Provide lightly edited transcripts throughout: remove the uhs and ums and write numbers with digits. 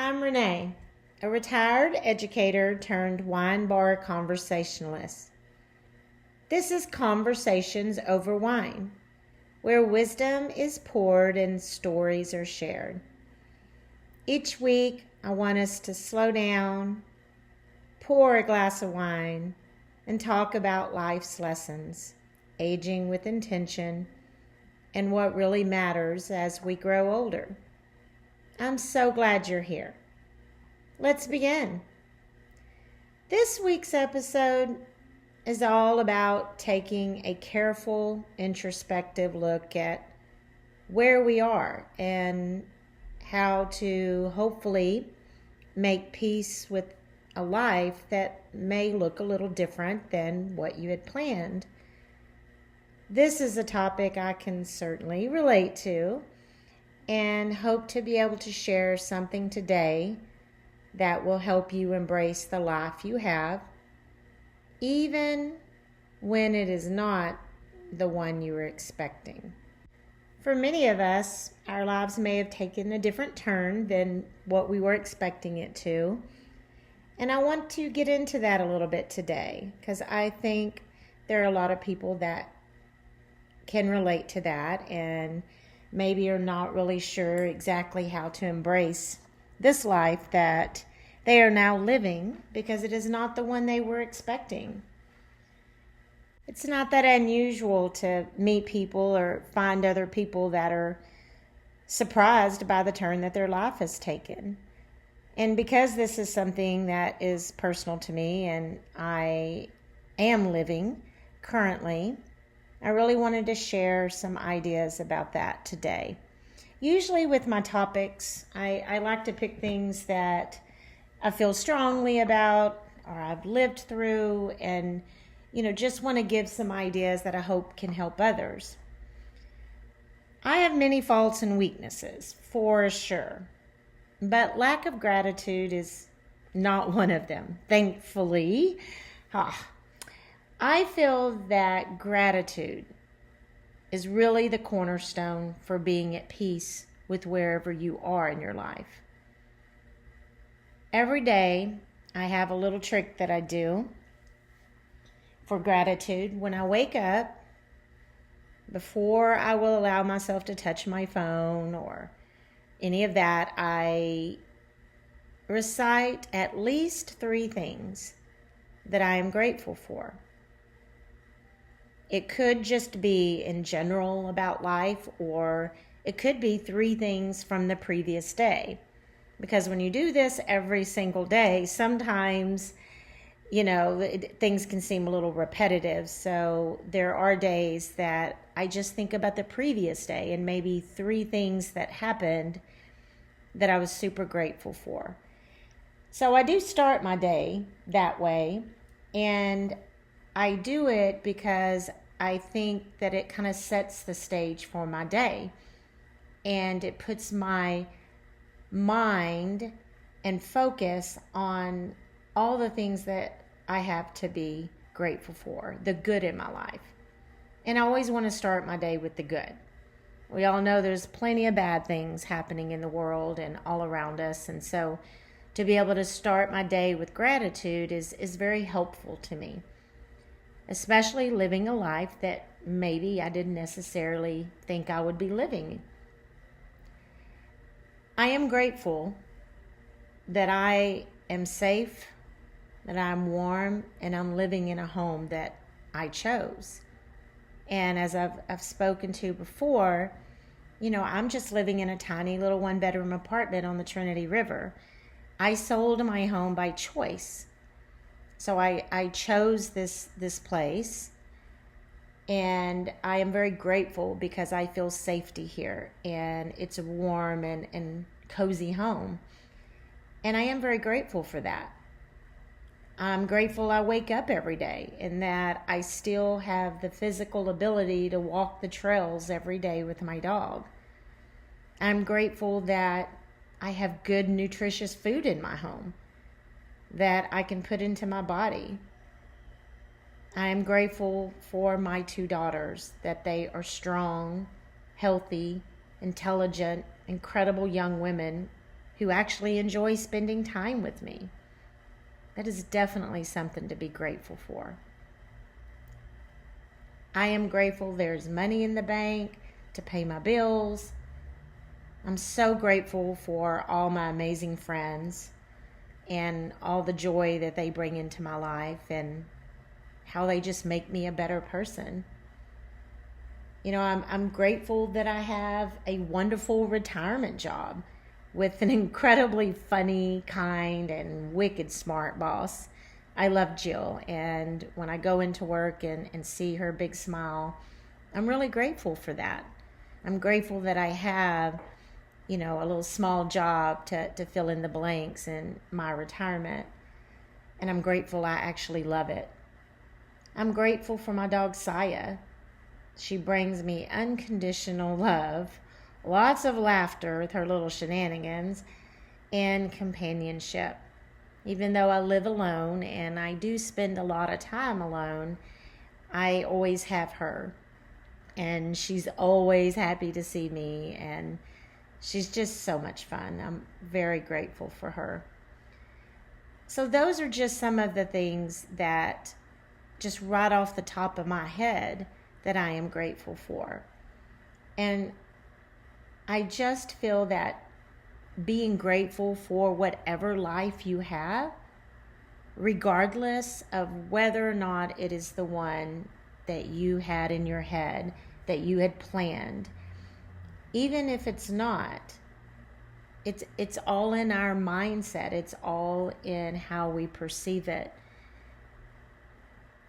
I'm Renee, a retired educator turned wine bar conversationalist. This is Conversations Over Wine, where wisdom is poured and stories are shared. Each week, I want us to slow down, pour a glass of wine, and talk about life's lessons, aging with intention, and what really matters as we grow older. I'm so glad you're here. Let's begin. This week's episode is all about taking a careful, introspective look at where we are and how to hopefully make peace with a life that may look a little different than what you had planned. This is a topic I can certainly relate to and hope to be able to share something today that will help you embrace the life you have, even when it is not the one you were expecting. For many of us, our lives may have taken a different turn than what we were expecting it to. And I want to get into that a little bit today because I think there are a lot of people that can relate to that and maybe are not really sure exactly how to embrace this life that they are now living because it is not the one they were expecting. It's not that unusual to meet people or find other people that are surprised by the turn that their life has taken. And because this is something that is personal to me and I am living currently, I really wanted to share some ideas about that today. Usually with my topics, I like to pick things that I feel strongly about or I've lived through and, just want to give some ideas that I hope can help others. I have many faults and weaknesses, for sure, but lack of gratitude is not one of them, thankfully. I feel that gratitude is really the cornerstone for being at peace with wherever you are in your life. Every day, I have a little trick that I do for gratitude. When I wake up, before I will allow myself to touch my phone or any of that, I recite at least 3 things that I am grateful for. It could just be in general about life, or it could be 3 things from the previous day. Because when you do this every single day, sometimes, things can seem a little repetitive. So there are days that I just think about the previous day and maybe 3 things that happened that I was super grateful for. So I do start my day that way, and I do it because I think that it kind of sets the stage for my day, and it puts my mind and focus on all the things that I have to be grateful for, the good in my life. And I always want to start my day with the good. We all know there's plenty of bad things happening in the world and all around us, and so to be able to start my day with gratitude is very helpful to me, especially living a life that maybe I didn't necessarily think I would be living. I am grateful that I am safe, that I'm warm, and I'm living in a home that I chose. And as I've spoken to before, I'm just living in a tiny little 1-bedroom apartment on the Trinity River. I sold my home by choice. So I chose this place, and I am very grateful because I feel safety here, and it's a warm and cozy home. And I am very grateful for that. I'm grateful I wake up every day and that I still have the physical ability to walk the trails every day with my dog. I'm grateful that I have good, nutritious food in my home that I can put into my body. I am grateful for my 2 daughters, that they are strong, healthy, intelligent, incredible young women who actually enjoy spending time with me. That is definitely something to be grateful for. I am grateful there's money in the bank to pay my bills. I'm so grateful for all my amazing friends and all the joy that they bring into my life and how they just make me a better person. You know, I'm grateful that I have a wonderful retirement job with an incredibly funny, kind, and wicked smart boss. I love Jill, and when I go into work and see her big smile, I'm really grateful for that. I'm grateful that I have, a little small job to fill in the blanks in my retirement, and I'm grateful I actually love it. I'm grateful for my dog, Saya. She brings me unconditional love, lots of laughter with her little shenanigans, and companionship. Even though I live alone and I do spend a lot of time alone, I always have her. And she's always happy to see me, and she's just so much fun. I'm very grateful for her. So those are just some of the things that just right off the top of my head that I am grateful for. And I just feel that being grateful for whatever life you have, regardless of whether or not it is the one that you had in your head, that you had planned, even if it's not, it's all in our mindset. It's all in how we perceive it.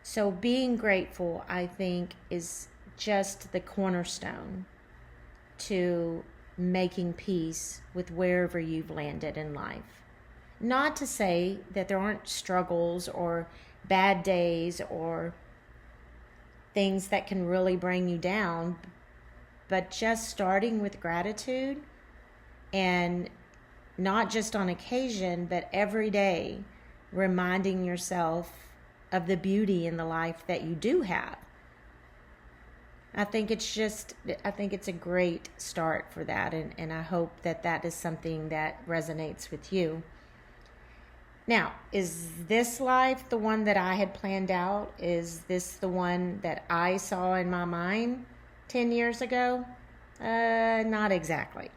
So being grateful, I think, is just the cornerstone to making peace with wherever you've landed in life. Not to say that there aren't struggles or bad days or things that can really bring you down, but just starting with gratitude, and not just on occasion, but every day, reminding yourself of the beauty in the life that you do have. I think it's a great start for that, and I hope that is something that resonates with you. Now, is this life the one that I had planned out? Is this the one that I saw in my mind 10 years ago? Not exactly.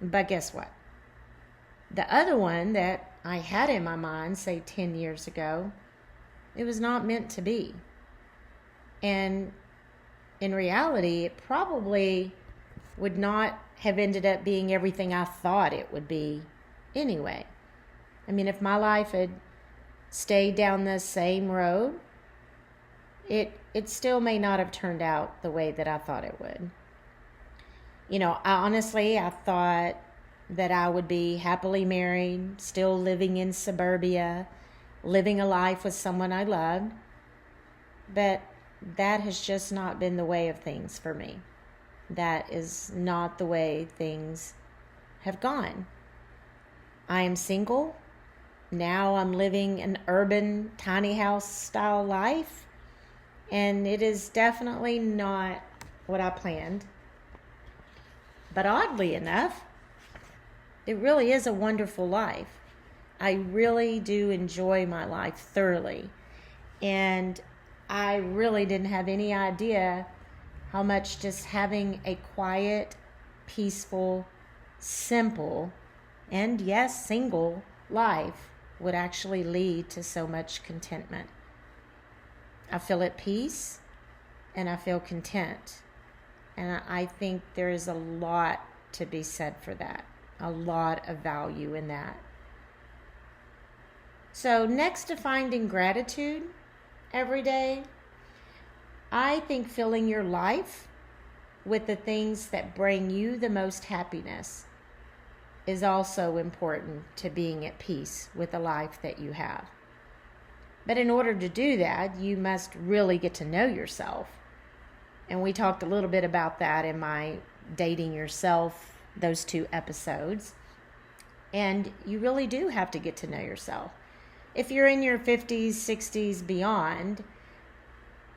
But guess what? The other one that I had in my mind, say 10 years ago, it was not meant to be. And in reality, it probably would not have ended up being everything I thought it would be anyway. I mean, if my life had stayed down the same road, it still may not have turned out the way that I thought it would. I thought that I would be happily married, still living in suburbia, living a life with someone I loved. But that has just not been the way of things for me. That is not the way things have gone. I am single. Now I'm living an urban tiny house style life, and it is definitely not what I planned. But oddly enough, it really is a wonderful life. I really do enjoy my life thoroughly, and I really didn't have any idea how much just having a quiet, peaceful, simple, and yes, single life would actually lead to so much contentment. I feel at peace and I feel content. And I think there is a lot to be said for that, a lot of value in that. So next to finding gratitude every day, I think filling your life with the things that bring you the most happiness is also important to being at peace with the life that you have. But in order to do that, you must really get to know yourself. And we talked a little bit about that in my Dating Yourself, those 2 episodes. And you really do have to get to know yourself. If you're in your 50s, 60s, beyond,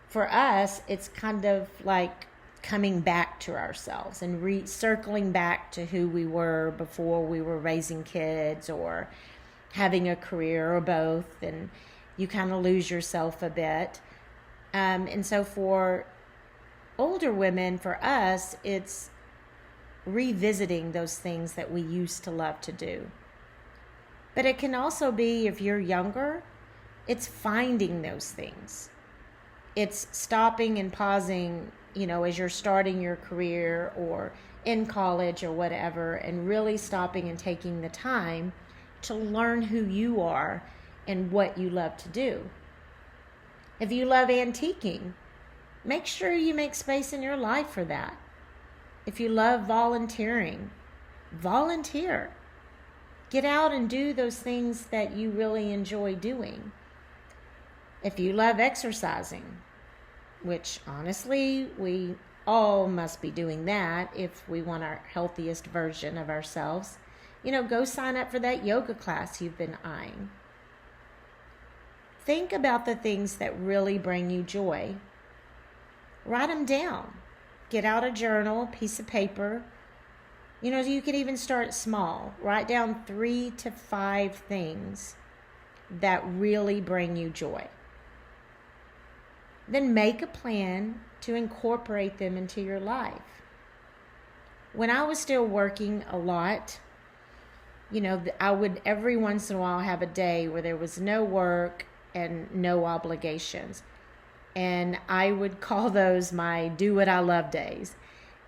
for us, it's kind of like coming back to ourselves and circling back to who we were before we were raising kids or having a career or both, and you kind of lose yourself a bit. And so for older women, for us, it's revisiting those things that we used to love to do. But it can also be, if you're younger, it's finding those things. It's stopping and pausing, as you're starting your career or in college or whatever, and really stopping and taking the time to learn who you are and what you love to do. If you love antiquing, make sure you make space in your life for that. If you love volunteering, volunteer. Get out and do those things that you really enjoy doing. If you love exercising, which honestly, we all must be doing that if we want our healthiest version of ourselves, go sign up for that yoga class you've been eyeing. Think about the things that really bring you joy. Write them down. Get out a journal, a piece of paper. You could even start small. Write down 3 to 5 things that really bring you joy. Then make a plan to incorporate them into your life. When I was still working a lot, I would every once in a while have a day where there was no work and no obligations. And I would call those my do what I love days.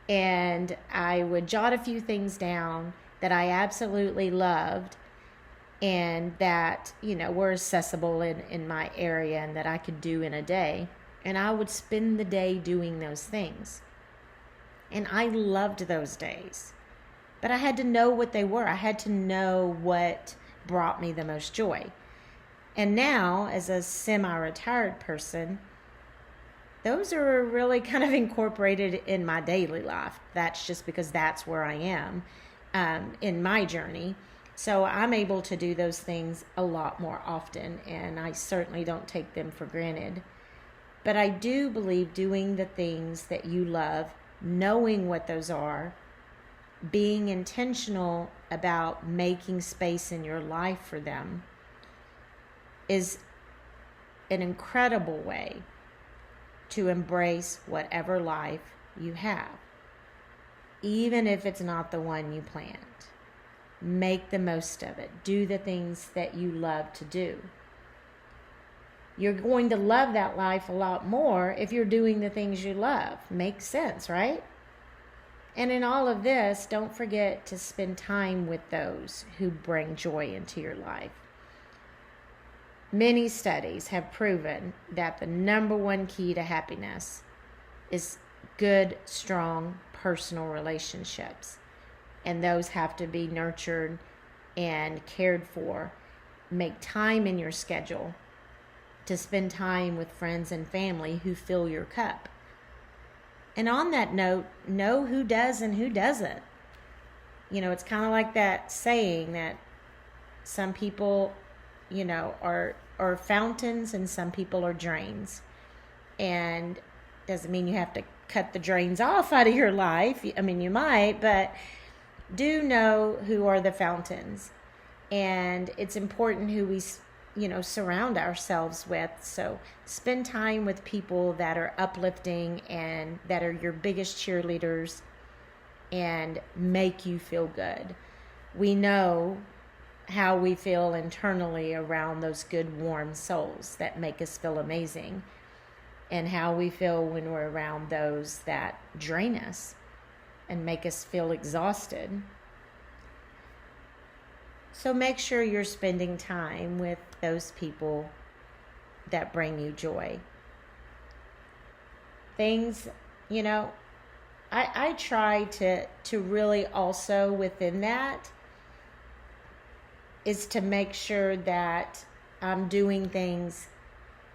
And I would jot a few things down that I absolutely loved and that, were accessible in my area and that I could do in a day. And I would spend the day doing those things. And I loved those days. But I had to know what they were. I had to know what brought me the most joy. And now, as a semi-retired person, those are really kind of incorporated in my daily life. That's just because that's where I am in my journey. So I'm able to do those things a lot more often, and I certainly don't take them for granted. But I do believe doing the things that you love, knowing what those are, being intentional about making space in your life for them is an incredible way to embrace whatever life you have, even if it's not the one you planned. Make the most of it. Do the things that you love to do. You're going to love that life a lot more if you're doing the things you love. Makes sense, right? And in all of this, don't forget to spend time with those who bring joy into your life. Many studies have proven that the number one key to happiness is good, strong, personal relationships. And those have to be nurtured and cared for. Make time in your schedule to spend time with friends and family who fill your cup. And on that note, know who does and who doesn't. It's kind of like that saying that some people, are fountains and some people are drains. And doesn't mean you have to cut the drains off out of your life. I mean, you might, but do know who are the fountains. And it's important who we surround ourselves with. So spend time with people that are uplifting and that are your biggest cheerleaders and make you feel good. We know how we feel internally around those good, warm souls that make us feel amazing, and how we feel when we're around those that drain us and make us feel exhausted. So make sure you're spending time with those people that bring you joy. Things, I try to really also within that is to make sure that I'm doing things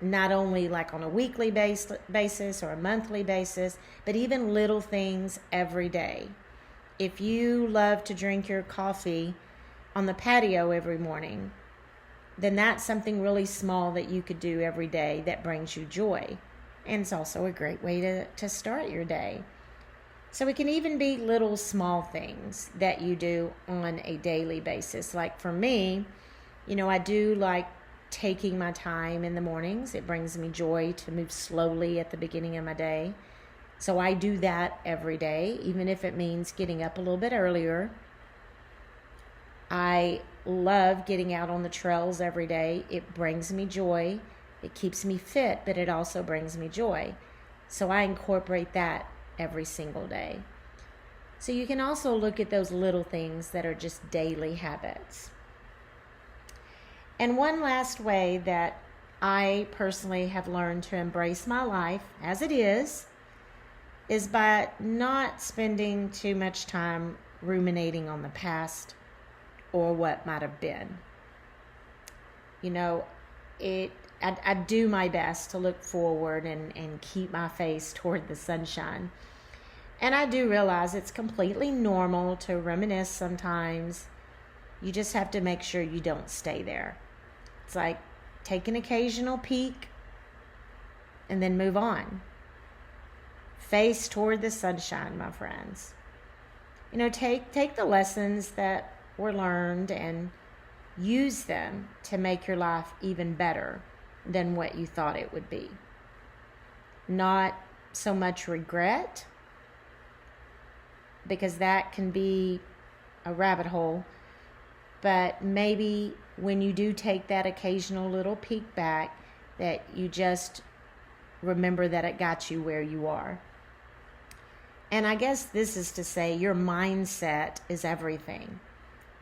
not only like on a weekly basis or a monthly basis, but even little things every day. If you love to drink your coffee on the patio every morning, then that's something really small that you could do every day that brings you joy. And it's also a great way to start your day. So it can even be little small things that you do on a daily basis. Like for me, I do like taking my time in the mornings. It brings me joy to move slowly at the beginning of my day. So I do that every day, even if it means getting up a little bit earlier. I love getting out on the trails every day. It brings me joy. It keeps me fit, but it also brings me joy. So I incorporate that every single day. So you can also look at those little things that are just daily habits. And one last way that I personally have learned to embrace my life as it is by not spending too much time ruminating on the past or what might have been. I do my best to look forward and keep my face toward the sunshine. And I do realize it's completely normal to reminisce sometimes. You just have to make sure you don't stay there. It's like take an occasional peek and then move on. Face toward the sunshine, my friends. Take the lessons that were learned and use them to make your life even better than what you thought it would be. Not so much regret, because that can be a rabbit hole, but maybe when you do take that occasional little peek back, that you just remember that it got you where you are. And I guess this is to say your mindset is everything.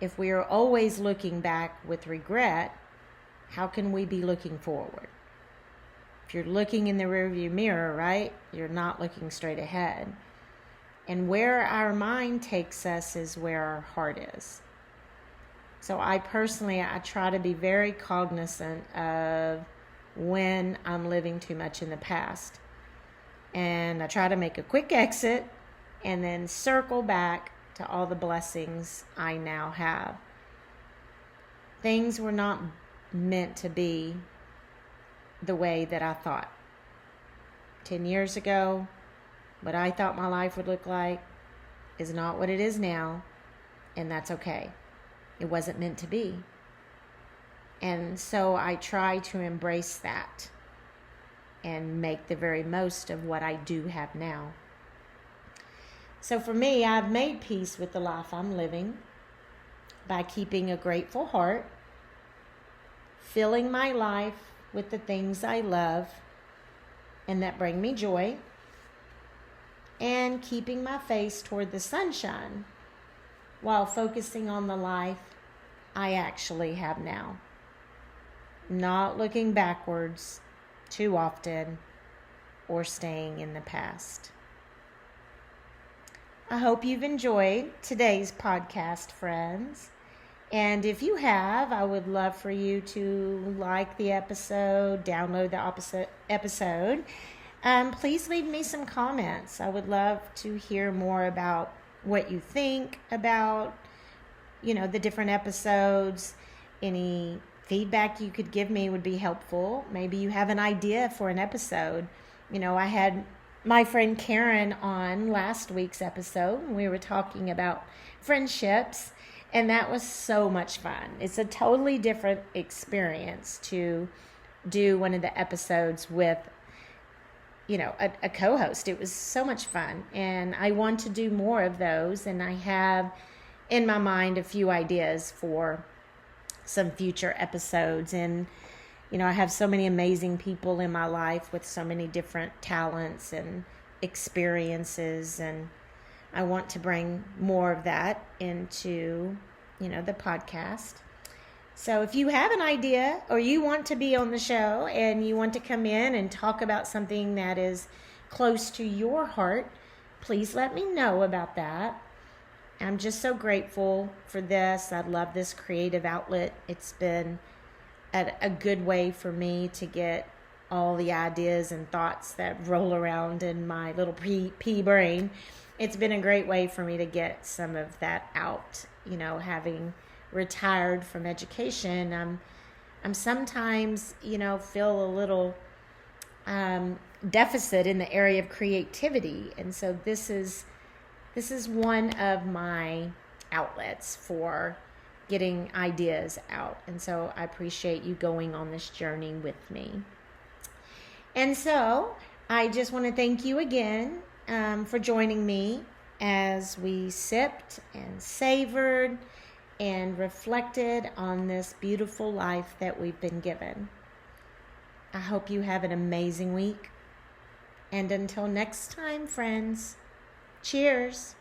If we are always looking back with regret, how can we be looking forward? If you're looking in the rearview mirror, right, you're not looking straight ahead. And where our mind takes us is where our heart is. So I try to be very cognizant of when I'm living too much in the past. And I try to make a quick exit and then circle back to all the blessings I now have. Things were not meant to be the way that I thought. 10 years ago, what I thought my life would look like is not what it is now, and that's okay. It wasn't meant to be. And so I try to embrace that and make the very most of what I do have now. So for me, I've made peace with the life I'm living by keeping a grateful heart, filling my life with the things I love and that bring me joy, and keeping my face toward the sunshine while focusing on the life I actually have now. Not looking backwards too often or staying in the past. I hope you've enjoyed today's podcast, friends. And if you have, I would love for you to like the episode, download the episode. Please leave me some comments. I would love to hear more about what you think about, the different episodes. Any feedback you could give me would be helpful. Maybe you have an idea for an episode. I had my friend Karen on last week's episode, and we were talking about friendships, and that was so much fun. It's a totally different experience to do one of the episodes with a co-host. It was so much fun, and I want to do more of those, and I have in my mind a few ideas for some future episodes. And I have so many amazing people in my life with so many different talents and experiences, and I want to bring more of that into the podcast. So if you have an idea or you want to be on the show and you want to come in and talk about something that is close to your heart, please let me know about that. I'm just so grateful for this. I love this creative outlet. It's been a good way for me to get all the ideas and thoughts that roll around in my little pea brain. It's been a great way for me to get some of that out. Having retired from education, I'm sometimes feel a little deficit in the area of creativity, and so this is This is one of my outlets for getting ideas out. And so I appreciate you going on this journey with me. And so I just want to thank you again for joining me as we sipped and savored and reflected on this beautiful life that we've been given. I hope you have an amazing week. And until next time, friends, cheers.